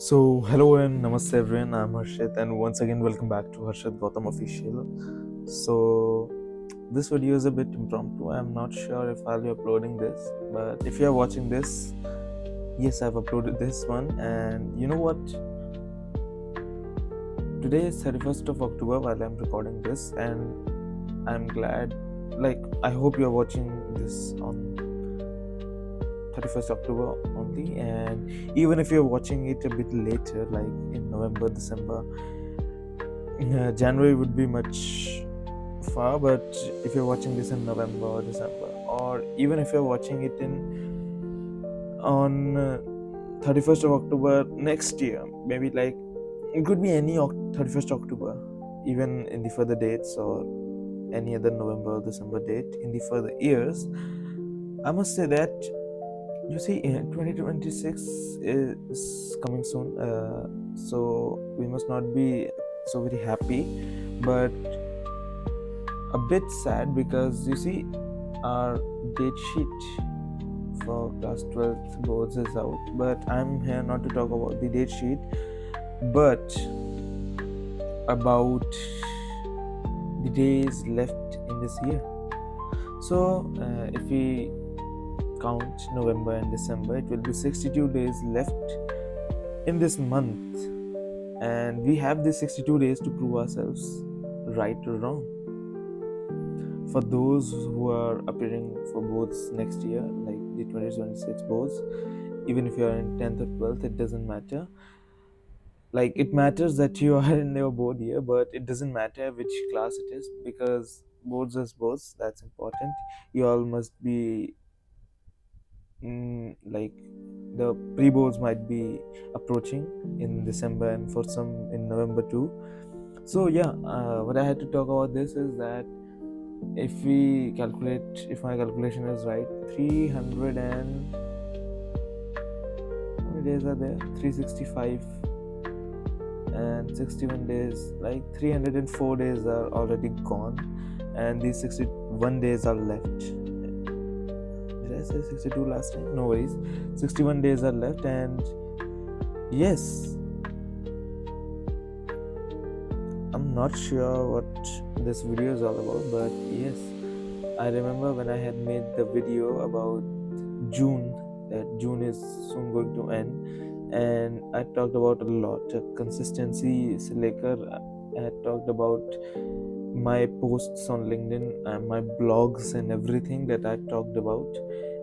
Hello and namaste everyone. I'm Harshit, and once again, welcome back to Harshit Gautam Official. So, this video is a bit impromptu. I'm not sure if I'll be uploading this, but if you're watching this, yes, I've uploaded this one. And you know what? Today is 31st of October while I'm recording this, and I'm glad, I hope you're watching this on 31st October only, and even if you're watching it a bit later, like in November, December, January would be much far, but if you're watching this in November or December, or even if you're watching it in on 31st of October next year, maybe like it could be any 31st October, even in the further dates or any other November or December date in the further years. I must say that you see, 2026 is coming soon, so we must not be so very happy, but a bit sad because you see, our date sheet for class 12th boards is out. But I'm here not to talk about the date sheet, but about the days left in this year. So, if we count November and December, it will be 62 days left in this month, and we have these 62 days to prove ourselves right or wrong. For those who are appearing for boards next year, like the 2026 boards, even if you are in 10th or 12th, it doesn't matter. Like, it matters that you are in your board year, but it doesn't matter which class it is, because boards is boards. That's important. You all must be like, the pre-boards might be approaching in December, and for some in November too. So yeah, what I had to talk about this is that if we calculate, if my calculation is right, 300 and how many days are there? 365 and 61 days, like 304 days are already gone, and these 61 days are left. Did I say 62 last time? No worries. 61 days are left, and yes, I'm not sure what this video is all about, but yes, I remember when I had made the video about June, that June is soon going to end, and I talked about a lot consistency se lekar. I had talked about my posts on LinkedIn and my blogs and everything that I talked about,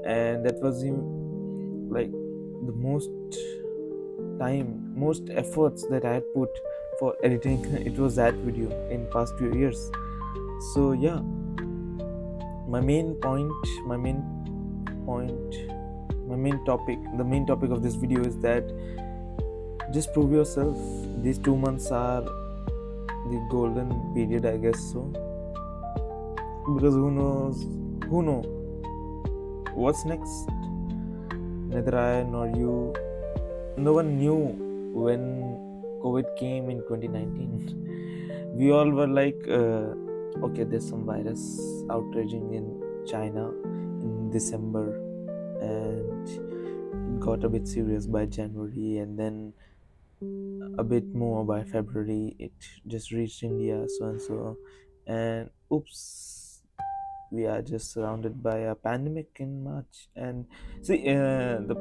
and that was like the most efforts that I had put for editing. It was that video in past few years. So yeah, my main point, my main point, my main topic, the main topic of this video is that just prove yourself. These 2 months are the golden period, I guess so, because who know what's next. Neither I nor you, no one knew when COVID came in 2019. We all were like, okay, there's some virus outraging in China in December, and it got a bit serious by January, and then a bit more by February. It just reached India, so and so, and oops, we are just surrounded by a pandemic in March. And see, the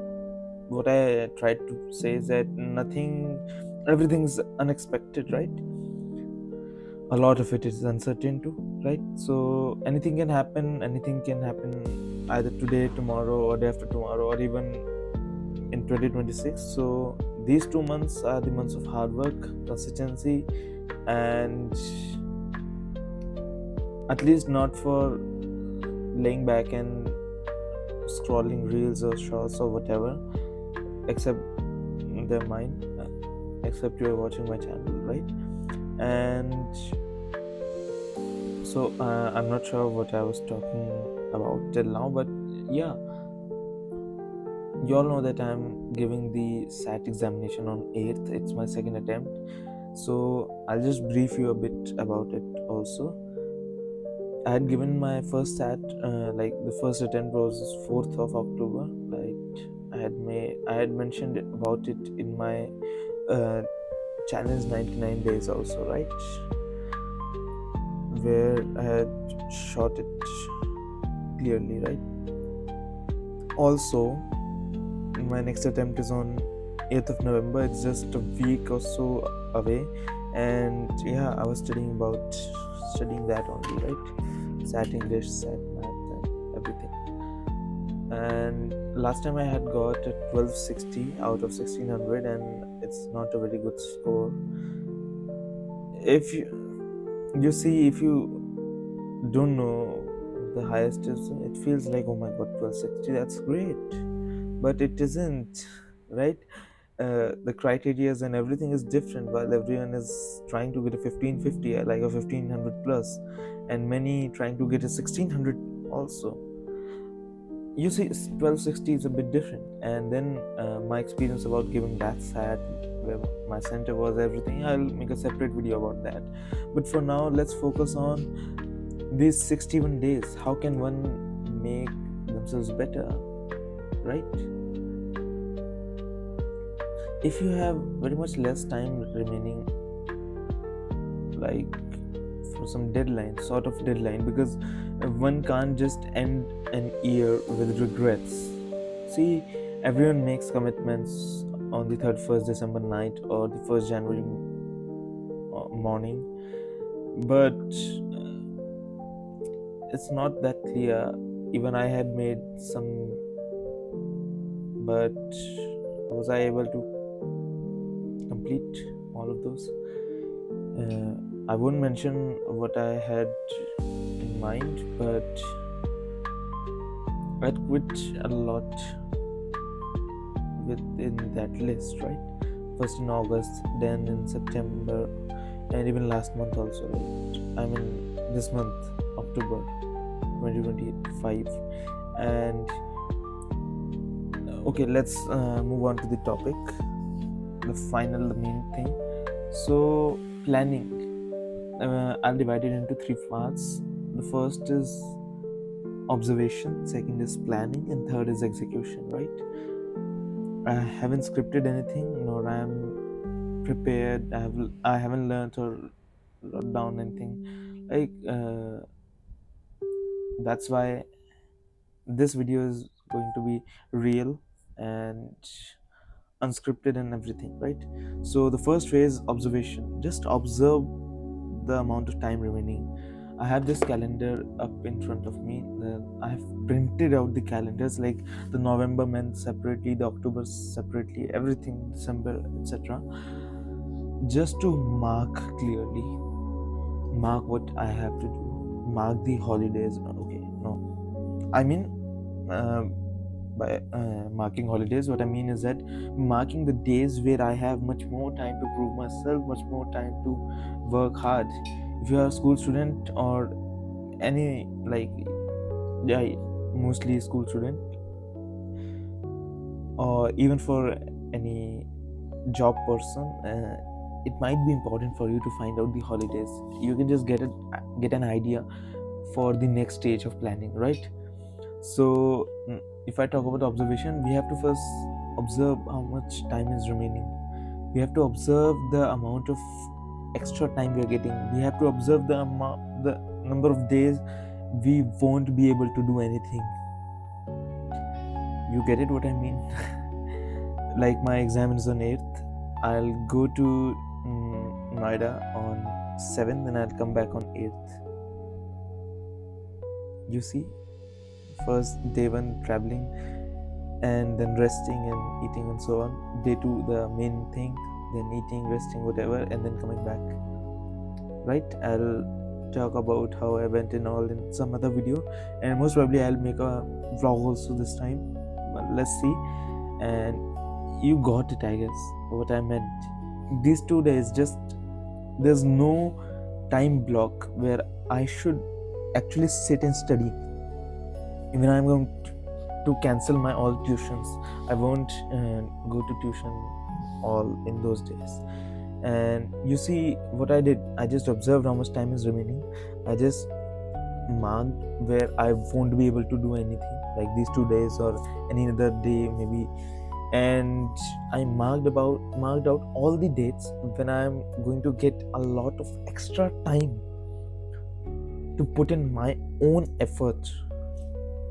what I tried to say is that everything's unexpected, right? A lot of it is uncertain too, right? So anything can happen either today, tomorrow, or day after tomorrow, or even in 2026. So these 2 months are the months of hard work, consistency, and at least not for laying back and scrolling reels or shorts or whatever, except they're mine, except you're watching my channel, right? And so I'm not sure what I was talking about till now, but yeah, you all know that I'm giving the SAT examination on 8th. It's my second attempt, so I'll just brief you a bit about it also. I had given my first SAT, like the first attempt was 4th of October, right? I I had mentioned about it in my uh, challenge 99 days also, right? Where I had shot it clearly, right? Also, my next attempt is on 8th of November. It's just a week or so away, and yeah, I was studying that only, right? Sat English, sat math, and everything. And last time I had got a 1260 out of 1600, and it's not a very good score. If you see, if you don't know the highest is, it feels like, oh my god, 1260, that's great, but it isn't, right? The criterias and everything is different, while everyone is trying to get a 1550, like a 1500 plus, and many trying to get a 1600 also. You see, 1260 is a bit different. And then my experience about giving that sat, where my center was, everything, I'll make a separate video about that. But for now, let's focus on these 61 days. How can one make themselves better, right? If you have very much less time remaining, like for some deadline, sort of deadline, because one can't just end an year with regrets. See, everyone makes commitments on the 31st December night or the 1st January morning, but it's not that clear. Even I had made some, but was I able to complete all of those? I won't mention what I had in mind, but I'd quit a lot within that list, right? First in August, then in September, and even last month also, right? I mean, this month, October 2025. And okay, let's move on to the topic, the main thing. So, planning. I'll divide it into three parts. The first is observation, second is planning, and third is execution, right? I haven't scripted anything, nor I am prepared. I haven't learned or wrote down anything. Like that's why this video is going to be real and unscripted and everything, right? So the first phase, observation. Just observe the amount of time remaining. I have this calendar up in front of me. I have printed out the calendars, like the November month separately, the October separately, everything, December, etc. Just to mark clearly, mark what I have to do, mark the holidays. Okay, no, I mean, uh, by marking holidays, what I mean is that marking the days where I have much more time to prove myself, much more time to work hard. If you are a school student or any, like, yeah, mostly school student, or even for any job person, it might be important for you to find out the holidays. You can just get an idea for the next stage of planning, right? So if I talk about observation, we have to first observe how much time is remaining. We have to observe the amount of extra time we are getting. We have to observe the number of days we won't be able to do anything. You get it what I mean? Like my exam is on 8th. I'll go to Noida on 7th, and I'll come back on 8th. You see, first day 1 traveling, and then resting and eating and so on. Day 2 the main thing, then eating, resting, whatever, and then coming back, right? I'll talk about how I went and all in some other video, and most probably I'll make a vlog also this time. But let's see. And you got it, I guess, what I meant. These 2 days, just there's no time block where I should actually sit and study. Even I'm going to cancel my all tuitions. I won't go to tuition all in those days. And you see what I did, I just observed how much time is remaining. I just marked where I won't be able to do anything, like these 2 days or any other day maybe. And I marked out all the dates when I'm going to get a lot of extra time to put in my own effort.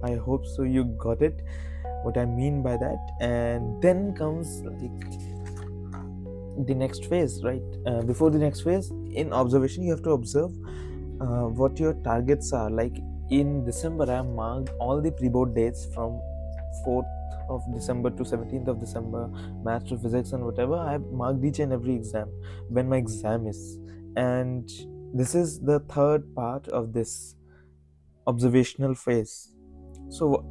I hope so you got it, what I mean by that. And then comes like the next phase, right? Before the next phase, in observation, you have to observe what your targets are. Like in December, I marked all the pre-board dates from 4th of December to 17th of December, maths to physics and whatever. I marked each and every exam, when my exam is. And this is the third part of this observational phase. So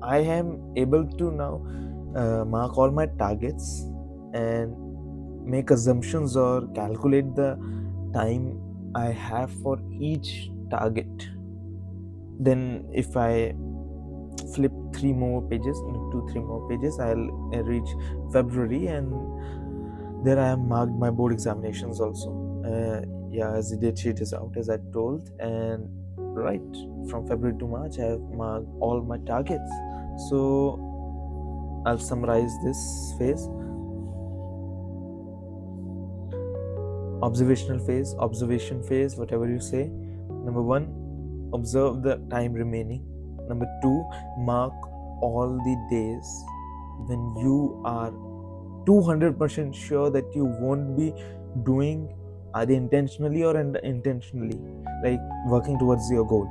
I am able to now mark all my targets and make assumptions or calculate the time I have for each target. Then, if I flip 3 more pages, I'll reach February, and there I have marked my board examinations also. Yeah, as the date sheet is out, as I told, and right from February to March, I have marked all my targets. So I'll summarize this phase. Observational phase, observation phase, whatever you say. Number 1, observe the time remaining. Number 2, mark all the days when you are 200% sure that you won't be doing either intentionally or unintentionally, like working towards your goal.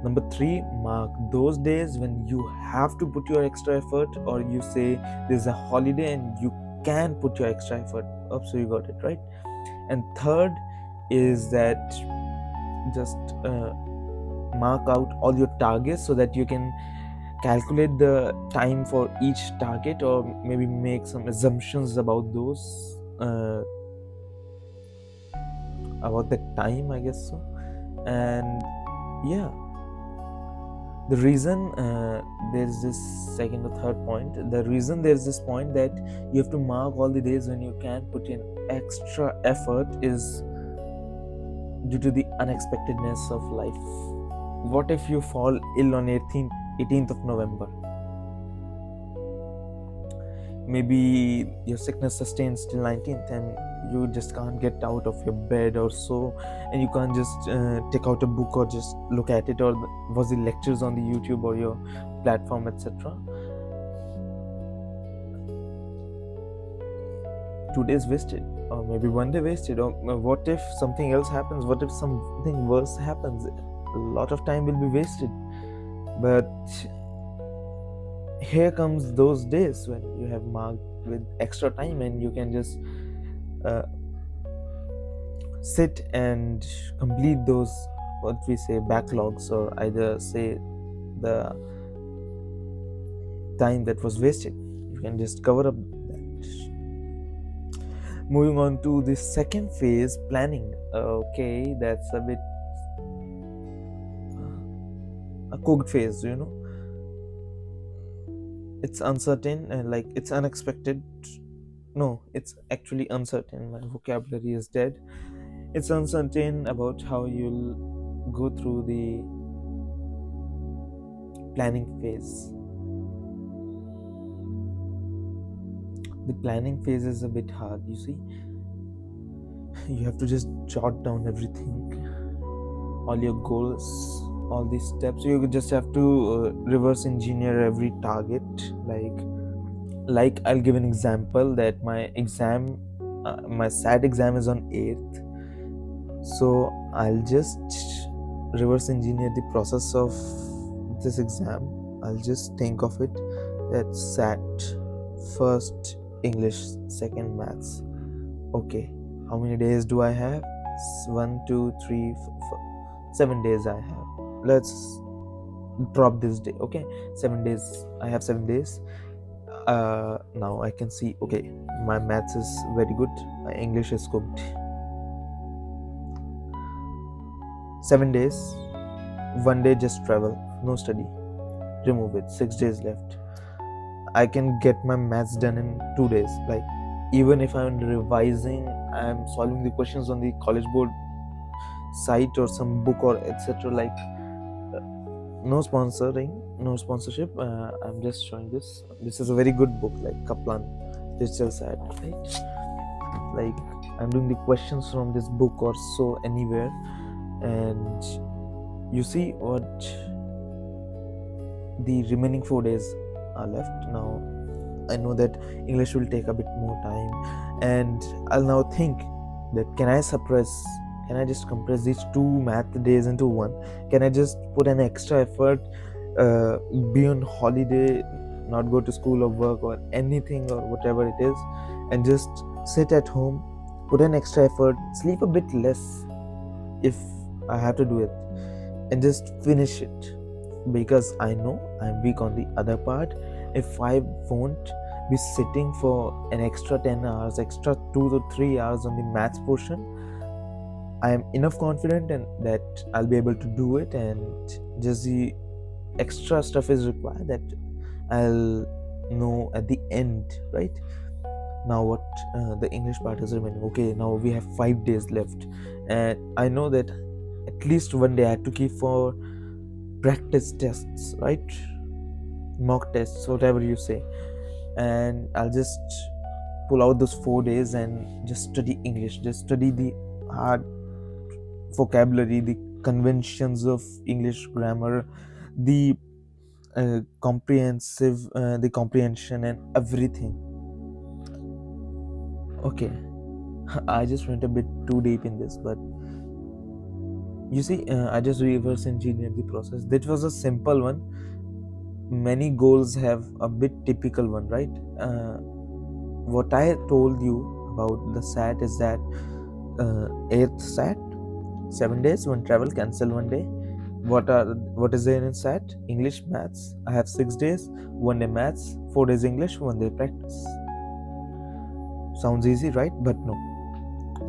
Number 3, mark those days when you have to put your extra effort, or you say there's a holiday and you can put your extra effort up. So you got it right. And third is that just mark out all your targets so that you can calculate the time for each target, or maybe make some assumptions about those, about the time, I guess so. And yeah, the reason there's this second or third point, the reason there's this point that you have to mark all the days when you can put in extra effort is due to the unexpectedness of life. What if you fall ill on 18th of November? Maybe your sickness sustains till 19th and you just can't get out of your bed or so, and you can't just take out a book or just look at it, or watch the lectures on the YouTube or your platform, etc. 2 days wasted, or maybe 1 day wasted. Or what if something else happens? What if something worse happens? A lot of time will be wasted. But here comes those days when you have marked with extra time, and you can just sit and complete those, what we say, backlogs, or either say the time that was wasted. You can just cover up that. Moving on to the second phase, planning. Okay, that's a bit a cooked phase, it's uncertain, and like it's unexpected. No, it's actually uncertain. My vocabulary is dead. It's uncertain about how you'll go through the planning phase. The planning phase is a bit hard, you see. You have to just jot down everything, all your goals, all these steps. You just have to reverse engineer every target. Like I'll give an example that my exam, my SAT exam is on 8th. So I'll just reverse engineer the process of this exam. I'll just think of it that SAT, first English, second maths. Okay, how many days do I have? 1, 2, 3, 4, 7 days I have. Let's drop this day. Okay, 7 days. I have 7 days. Now I can see, okay, my maths is very good, my English is cooked. 7 days, 1 day just travel, no study, remove it. 6 days left. I can get my maths done in 2 days. Like, even if I'm revising, I'm solving the questions on the college board site or some book or etc. Like no sponsoring, no sponsorship. I'm just showing this. This is a very good book, like Kaplan Digital Site, right? Like I'm doing the questions from this book or so anywhere, and you see what the remaining 4 days are left. Now I know that English will take a bit more time, and I'll now think that can I just compress these 2 math days into one? Can I just put an extra effort, be on holiday, not go to school or work or anything or whatever it is, and just sit at home, put an extra effort, sleep a bit less if I have to do it, and just finish it? Because I know I'm weak on the other part. If I won't be sitting for an extra 10 hours, extra 2 to 3 hours on the maths portion, I am enough confident and that I'll be able to do it, and just the extra stuff is required that I'll know at the end, right? Now what the English part is remaining. Okay, now we have 5 days left, and I know that at least one day I have to keep for practice tests, right? Mock tests, whatever you say. And I'll just pull out those 4 days and just study English, just study the hard vocabulary, the conventions of English grammar, the the comprehension and everything. Okay, I just went a bit too deep in this, but you see, I just reverse engineered the process. That was a simple one. Many goals have a bit typical one, right? What I told you about the SAT is that 8th SAT, 7 days, one travel, cancel one day. What is there in SAT? English, maths. I have 6 days, 1 day maths, 4 days English, 1 day practice. Sounds easy, right? But no,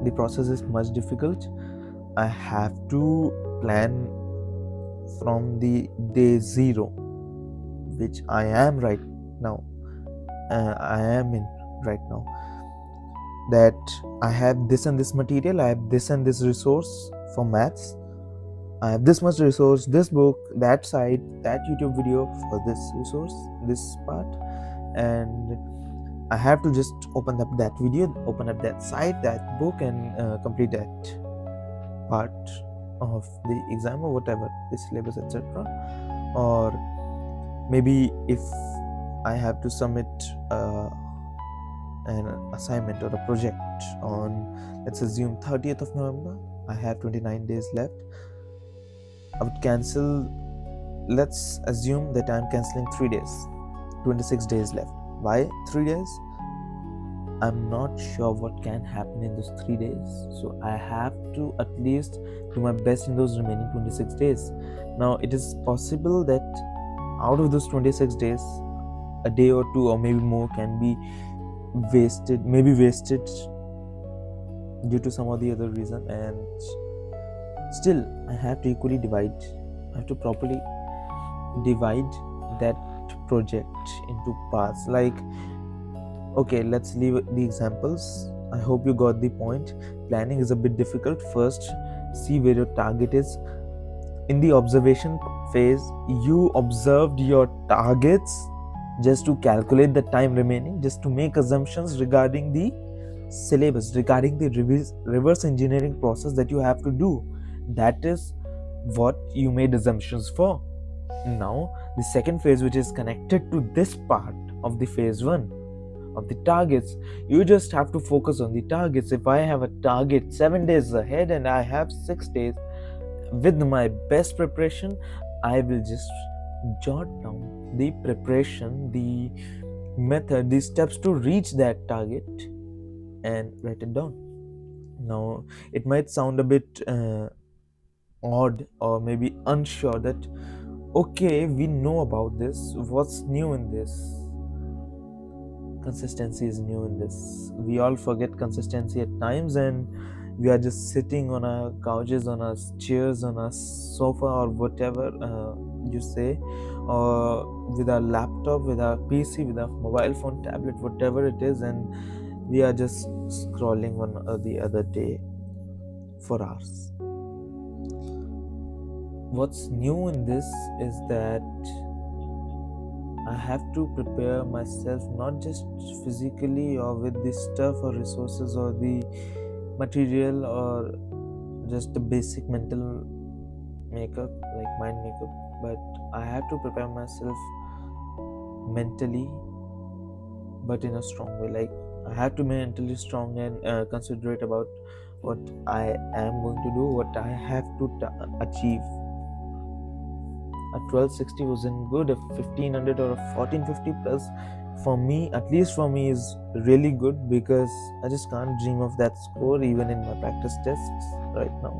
the process is much difficult. I have to plan from the day 0, which I am right now. I am in right now. That I have this and this material, I have this and this resource for maths, I have this much resource, this book, that site, that YouTube video for this resource, this part, and I have to just open up that video, open up that site, that book, and complete that part of the exam or whatever, the syllabus, etc. Or maybe if I have to submit an assignment or a project on, let's assume 30th of November, I have 29 days left. I would cancel, let's assume that I'm canceling 3 days, 26 days left. Why 3 days? I'm not sure what can happen in those 3 days, so I have to at least do my best in those remaining 26 days. Now it is possible that out of those 26 days, a day or two or maybe more can be wasted, due to some or the other reason, and still I have to equally divide, I have to properly divide that project into parts. Like, okay, let's leave the examples. I hope you got the point. Planning is a bit difficult. First, see where your target is. In the observation phase, you observed your targets just to calculate the time remaining, just to make assumptions regarding the syllabus, regarding the reverse engineering process that you have to do. That is what you made assumptions for. Now, the second phase, which is connected to this part of the phase 1 of the targets, you just have to focus on the targets. If I have a target 7 days ahead and I have 6 days, with my best preparation, I will just jot down the preparation, the method, the steps to reach that target and write it down. Now, it might sound a bit odd or maybe unsure that, okay, we know about this, what's new in this? Consistency is new in this. We all forget consistency at times, and we are just sitting on our couches, on our chairs, on our sofa, or whatever you say, or with our laptop, with our PC, with our mobile phone, tablet, whatever it is, and we are just scrolling one or the other day for hours. What's new in this is that I have to prepare myself not just physically or with the stuff or resources or the material or just the basic mental makeup, like mind makeup, but I have to prepare myself mentally, but in a strong way. Like, I have to be mentally strong and considerate about what I am going to do, what I have to achieve. A 1260 wasn't good. A 1500 or a 1450 plus, for me, at least for me, is really good, because I just can't dream of that score even in my practice tests right now.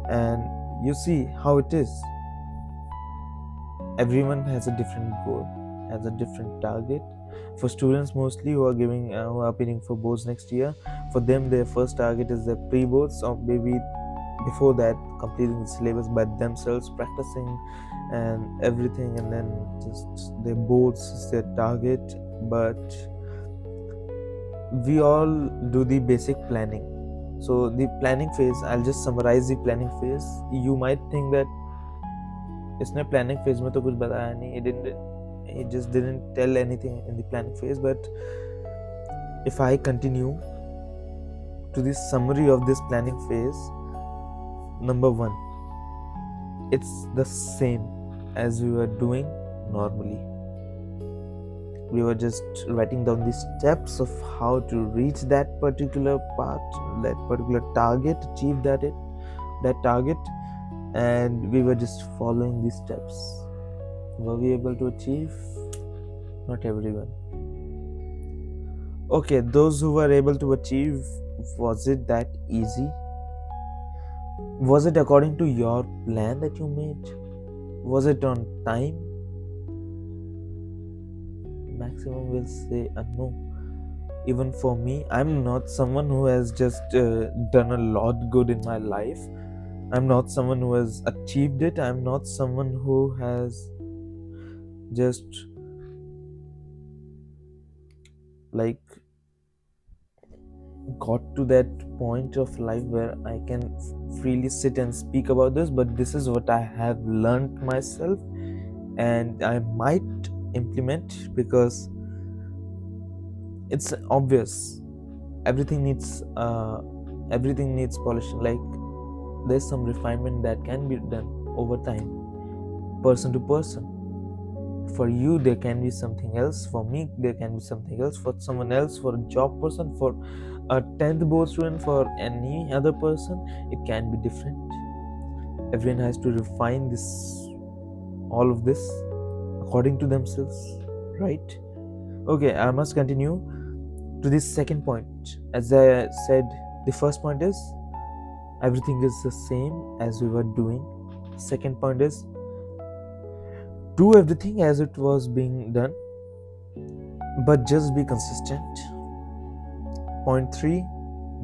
And you see how it is. Everyone has a different goal, has a different target. For students mostly who are giving who are appearing for boards next year, for them their first target is their pre-boards, or maybe before that completing the syllabus by themselves, practicing and everything, and then just their boards is their target. But we all do the basic planning. So the planning phase, I'll just summarize the planning phase. You might think that इसने planning phase में तो कुछ बताया नहीं, he just didn't tell anything in the planning phase. But if I continue to the summary of this planning phase, number one, it's the same as we were doing normally. We were just writing down the steps of how to reach that particular part, that particular target, achieve that target, and we were just following these steps. Were we able to achieve? Not everyone. Okay, those who were able to achieve, was it that easy? Was it according to your plan that you made? Was it on time? Maximum will say no. Even for me, I'm not someone who has just done a lot good in my life. I'm not someone who has achieved it. I'm not someone who has just like got to that point of life where I can freely sit and speak about this. But this is what I have learned myself, and I might implement, because it's obvious everything needs polishing. Like, there's some refinement that can be done over time, person to person. For you there can be something else, for me there can be something else, for someone else, for a job person, for a 10th board student, for any other person, it can be different. Everyone has to refine this, all of this, according to themselves, right? Okay, I must continue to this second point. As I said, the first point is everything is the same as we were doing. Second point is do everything as it was being done, but just be consistent. Point 3,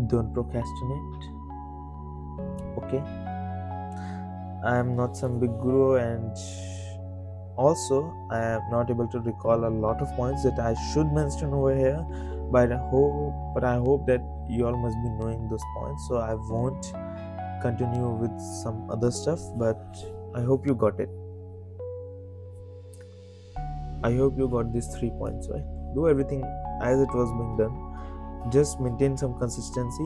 don't procrastinate. Okay, I am not some big guru, and also I am not able to recall a lot of points that I should mention over here, but I hope that you all must be knowing those points, so I won't continue with some other stuff. But I hope you got it. I hope you got these 3 points, right? Do everything as it was being done. Just maintain some consistency.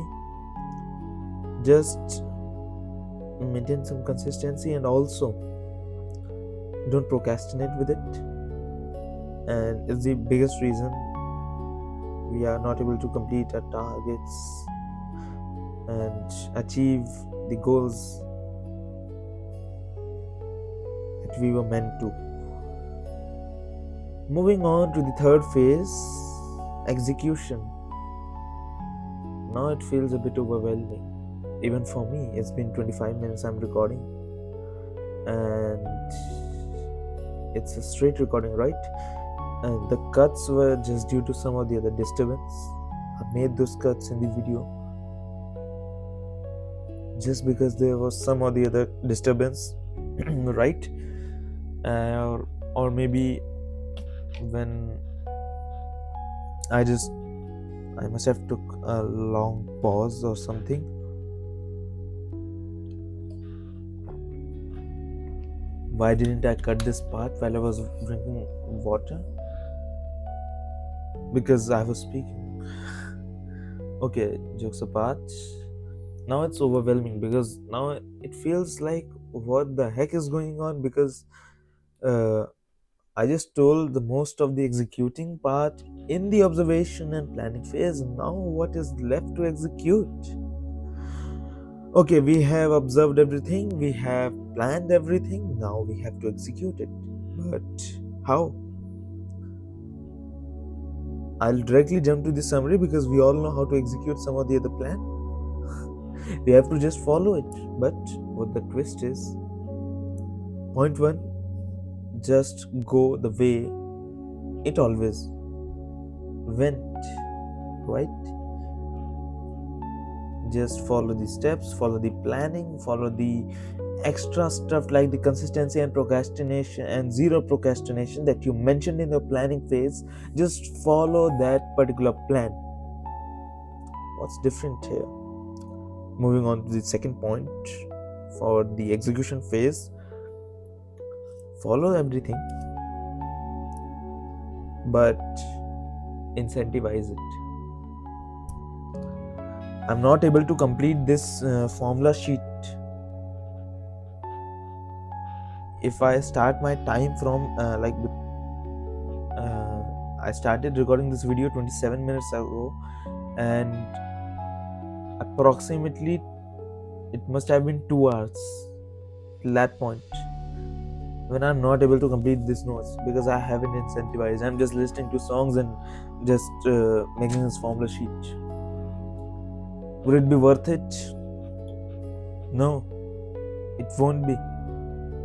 And also don't procrastinate with it. And it's the biggest reason we are not able to complete our targets and achieve the goals that we were meant to. Moving on to the third phase, execution. Now it feels a bit overwhelming. Even for me, it's been 25 minutes I'm recording, and it's a straight recording, right? And the cuts were just due to some of the other disturbance. I made those cuts in the video just because there was some of the other disturbance, right? Or maybe when I must have took a long pause or something. Why didn't I cut this part while I was drinking water? Because I was speaking. Okay, jokes apart. Now it's overwhelming because now it feels like what the heck is going on, because uh, I just told the most of the executing part in the observation and planning phase. Now what is left to execute? Okay, we have observed everything, we have planned everything, now we have to execute it. But how? I'll directly jump to the summary because we all know how to execute some of the other plan. We have to just follow it. But what the twist is, point one, just go the way it always went, right? Just follow the steps, follow the planning, follow the extra stuff like the consistency and procrastination and zero procrastination that you mentioned in the planning phase. Just follow that particular plan. What's different here? Moving on to the second point, for the execution phase, follow everything but incentivize it. I'm not able to complete this formula sheet if I start my time from I started recording this video 27 minutes ago, and approximately it must have been 2 hours till that point when I'm not able to complete these notes because I haven't incentivized. I'm just listening to songs and just making this formula sheet. Would it be worth it? No, it won't be,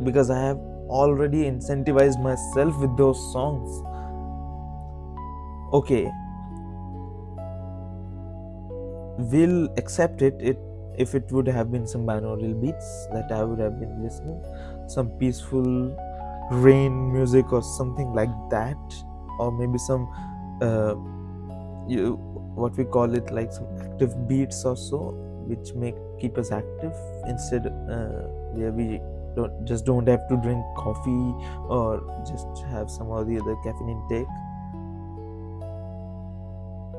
because I have already incentivized myself with those songs. Okay, we'll accept it if it would have been some binaural beats that I would have been listening, some peaceful rain music or something like that, or maybe some what we call it, like some active beats or so, which make keep us active instead where we don't have to drink coffee or just have some or the other caffeine intake.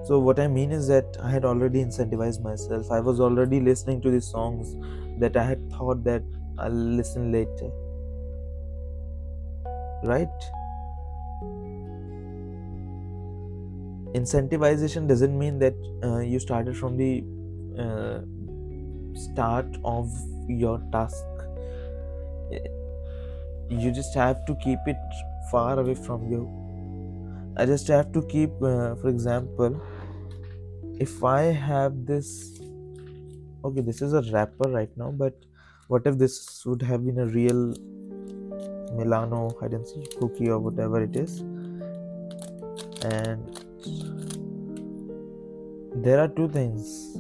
So what I mean is that I had already incentivized myself. I was already listening to the songs that I had thought that I'll listen later, right? Incentivization doesn't mean that you started from the start of your task. You just have to keep it far away from you. I just have to keep, for example, if I have this, okay, this is a wrapper right now, but what if this would have been a real Milano hide and seek cookie or whatever it is, and there are two things.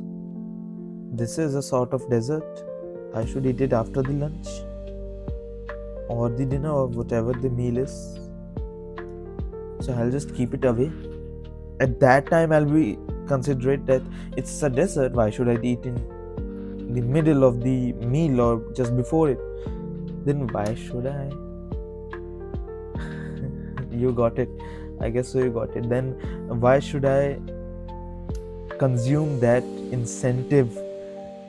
This is a sort of dessert. I should eat it after the lunch or the dinner or whatever the meal is. So I'll just keep it away. At that time I'll be considerate that it's a dessert. Why should I eat in the middle of the meal or just before it? Then why should I? You got it. I guess so, you got it. Then why should I consume that incentive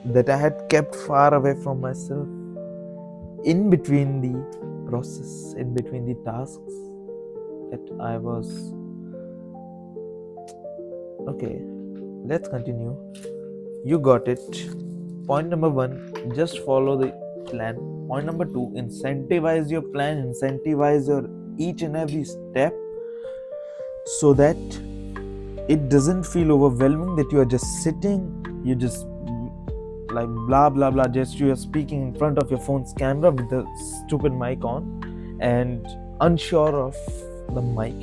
that I had kept far away from myself in between the process, in between the tasks that I was. Okay, let's continue. You got it. Point number one, just follow the plan. Point number two, incentivize your plan, incentivize your each and every step so that it doesn't feel overwhelming that you are just sitting, you just like blah blah blah, just you are speaking in front of your phone's camera with the stupid mic on and unsure of the mic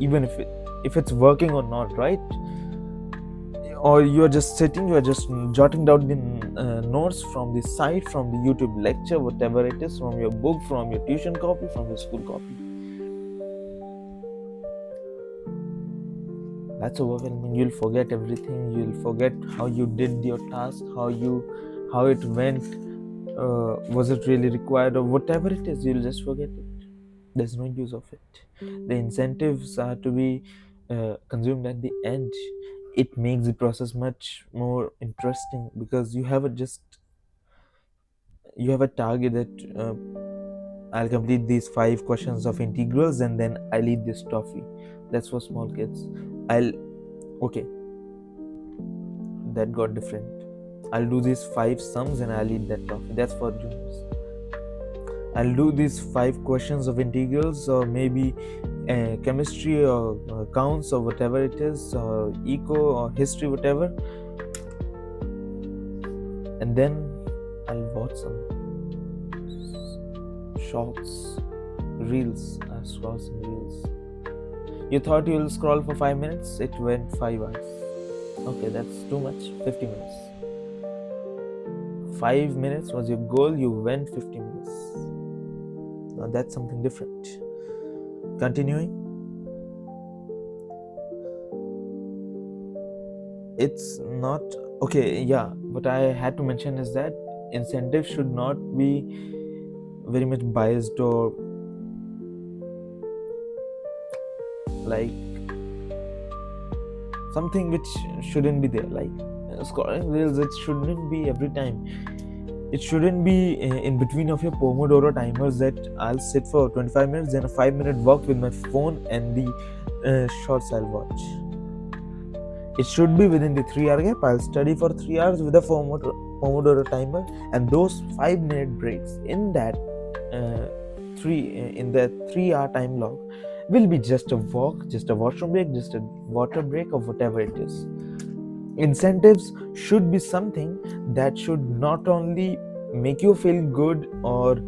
even if it's working or not, right? Or you're just sitting, you're just jotting down the notes from the site, from the YouTube lecture, whatever it is, from your book, from your tuition copy, from your school copy. That's overwhelming. You'll forget everything. You'll forget how you did your task, how it went, Was it really required, or whatever it is, you'll just forget it. There's no use of it. The incentives are to be consumed at the end. It makes the process much more interesting because you have a target that I'll complete these 5 questions of integrals and then I'll eat this toffee. That's for small kids. I'll Okay, that got different. I'll do these 5 sums and I'll eat that toffee. That's for juniors. I'll do these 5 questions of integrals, or maybe chemistry or counts or whatever it is, or eco or history, whatever, and then I'll watch some shorts, reels. I'll scroll some reels. You thought you'll scroll for 5 minutes, it went 5 hours. Okay, that's too much. 50 minutes. 5 minutes was your goal, you went 50 minutes. Now that's something different. Continuing, it's not okay. Yeah, what I had to mention is that incentives should not be very much biased or like something which shouldn't be there, like scoring reels. It shouldn't be every time. It shouldn't be in between of your Pomodoro timers that I'll sit for 25 minutes, then a 5-minute walk with my phone and the shorts I'll watch. It should be within the 3-hour gap. I'll study for 3 hours with a Pomodoro timer, and those 5-minute breaks in that 3-hour time log will be just a walk, just a washroom break, just a water break, or whatever it is. Incentives should be something that should not only make you feel good or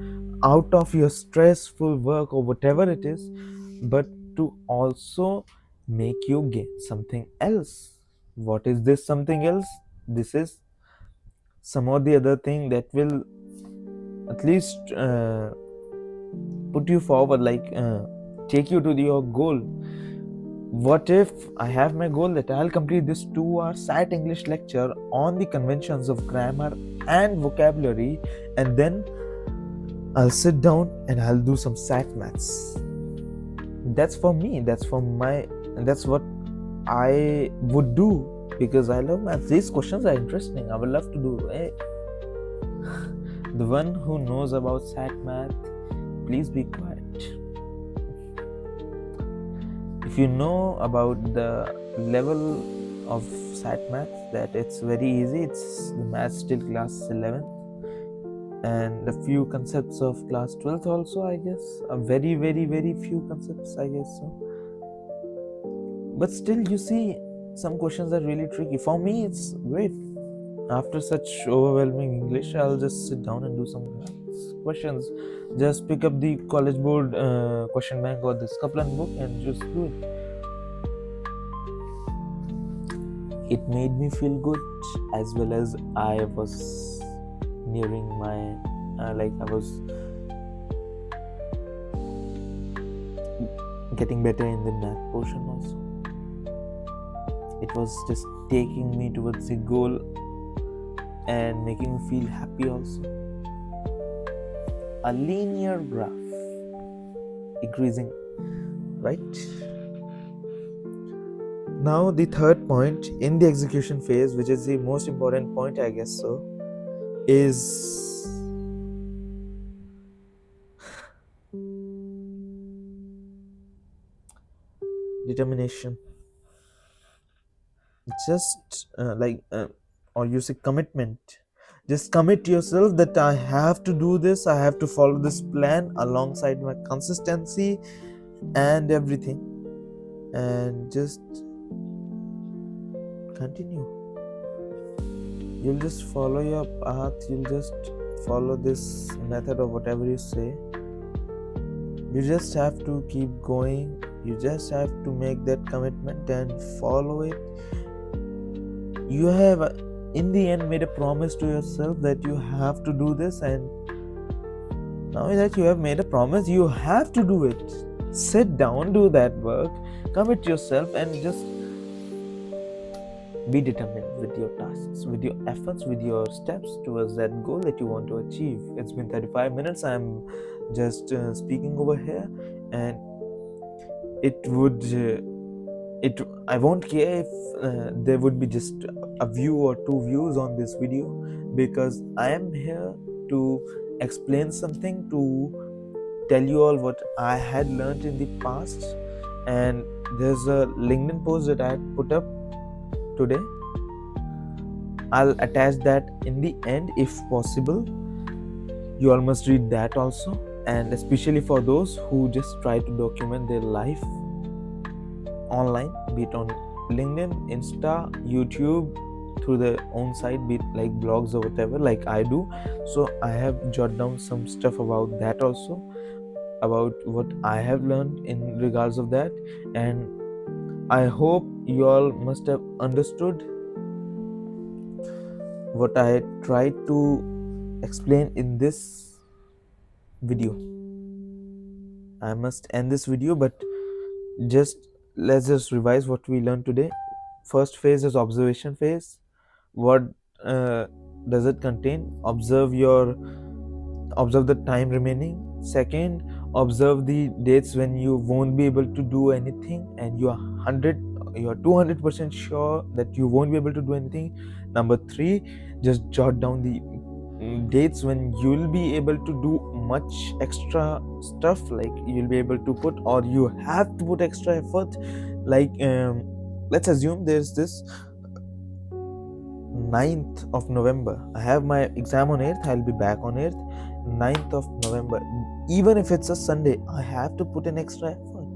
out of your stressful work or whatever it is, but to also make you gain something else. What is this something else? This is some or the other thing that will at least put you forward, like take you to your goal. What if I have my goal that I'll complete this 2-hour SAT English lecture on the conventions of grammar and vocabulary, and then I'll sit down and I'll do some SAT maths. That's for me, that's what I would do, because I love maths. These questions are interesting. I would love to do. The one who knows about SAT math, please be quiet. If you know about the level of SAT math, that it's very easy. It's the maths till class 11th, and a few concepts of class 12th also, I guess. A very, very, very few concepts, I guess so. But still, you see, some questions are really tricky. For me, it's great. After such overwhelming English, I'll just sit down and do some questions. Just pick up the college board question bank or this Kaplan book and just do it. It made me feel good, as well as I was nearing my I was getting better in the math portion also. It was just taking me towards the goal and making me feel happy also. A linear graph, increasing, right? Now the third point in the execution phase, which is the most important point, I guess so, is determination. Just or you say commitment. Just commit yourself that I have to do this, I have to follow this plan alongside my consistency and everything, and just continue. You'll just follow your path, you'll just follow this method or whatever you say. You just have to keep going. You just have to make that commitment and follow it. You have in the end made a promise to yourself that you have to do this, and now that you have made a promise, you have to do it. Sit down, do that work, commit yourself, and just Be determined with your tasks, with your efforts, with your steps towards that goal that you want to achieve. It's been 35 minutes. I'm just speaking over here, and it would it I won't care if there would be just a view or two views on this video, because I am here to explain something, to tell you all what I had learned in the past. And there's a LinkedIn post that I had put up today. I'll attach that in the end if possible. You all must read that also, and especially for those who just try to document their life online, be it on LinkedIn, Insta, YouTube, through their own site, be it like blogs or whatever, like I do. So I have jotted down some stuff about that also, about what I have learned in regards of that. And I hope you all must have understood what I tried to explain in this video. I must end this video, but let's just revise what we learned today. First phase is observation phase. What does it contain? Observe the time remaining. Second, observe the dates when you won't be able to do anything and you are 200% sure that you won't be able to do anything. Number 3, just jot down the dates when you'll be able to do much extra stuff, like you'll be able to put, or you have to put extra effort. Like let's assume there's this 9th of November. I have my exam on 8th. I'll be back on 8th. 9th of November. Even if it's a Sunday, I have to put an extra effort.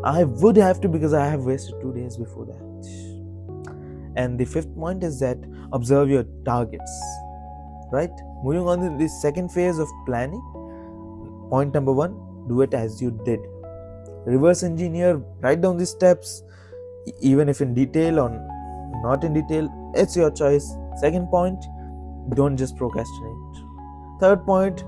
I would have to, because I have wasted 2 days before that. And the 5th point is that observe your targets. Right? Moving on to the second phase of planning. Point number 1, do it as you did. Reverse engineer, write down the steps, even if in detail or not in detail, it's your choice. Second point, don't just procrastinate. Third point,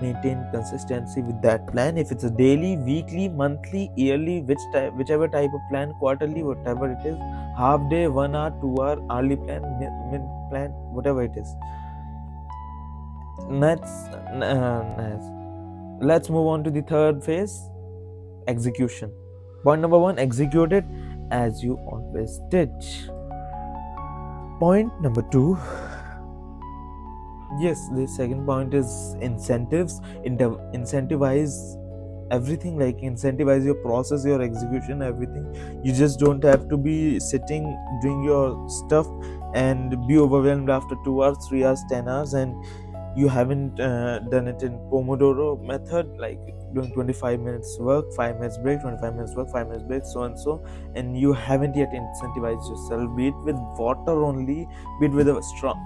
maintain consistency with that plan. If it's a daily, weekly, monthly, yearly, whichever type of plan, quarterly, whatever it is, half day, 1 hour, 2 hour, hourly plan, mid plan, whatever it is. Let's move on to the third phase, execution. Point number 1, execute it as you always did. Point number 2, yes, the second point is incentives. Incentivize everything, like incentivize your process, your execution, everything. You just don't have to be sitting doing your stuff and be overwhelmed after 2 hours, 3 hours, 10 hours, and you haven't done it in Pomodoro method, like doing 25 minutes work, 5 minutes break, 25 minutes work, 5 minutes break, so and so, and you haven't yet incentivized yourself, be it with water only, be it with a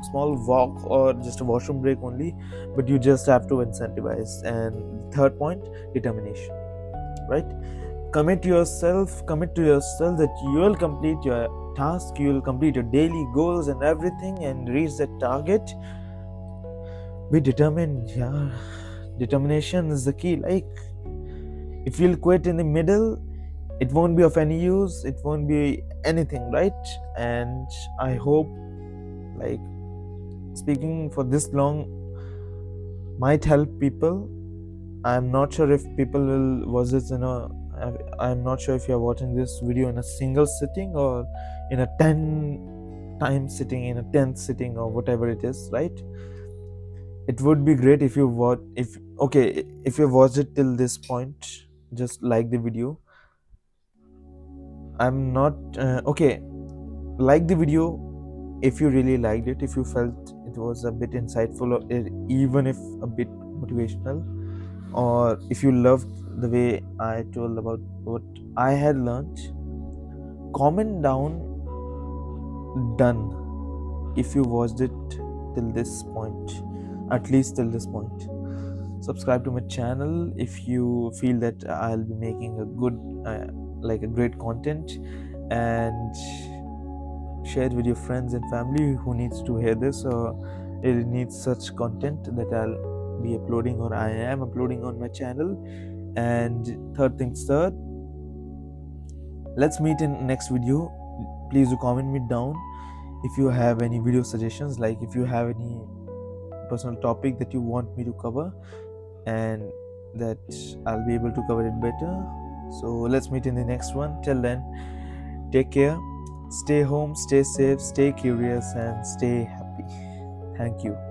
small walk or just a washroom break only, but you just have to incentivize. And third point, determination. Right? Commit to yourself that you will complete your task, you will complete your daily goals and everything and reach that target. Be determined. Yeah, determination is the key. Like, if you'll quit in the middle, it won't be of any use, it won't be anything, right? And I hope, like, speaking for this long might help people. I'm not sure if people will watch this I'm not sure if you're watching this video in a single sitting or in a 10 time sitting, in a 10th sitting, or whatever it is, right? It would be great if you if you watched it till this point, just like the video. I'm not like the video if you really liked it, if you felt it was a bit insightful, or even if a bit motivational, or if you loved the way I told about what I had learned. Comment down done if you watched it till this point, at least till this point. Subscribe to my channel if you feel that I'll be making a good a great content, and share it with your friends and family who needs to hear this, or it needs such content that I'll be uploading, or I am uploading on my channel. And third things third, let's meet in next video. please do comment me down if you have any video suggestions, like if you have any personal topic that you want me to cover, and that I'll be able to cover it better. So let's meet in the next one. Till then, take care, stay home, stay safe, stay curious, and stay happy. Thank you.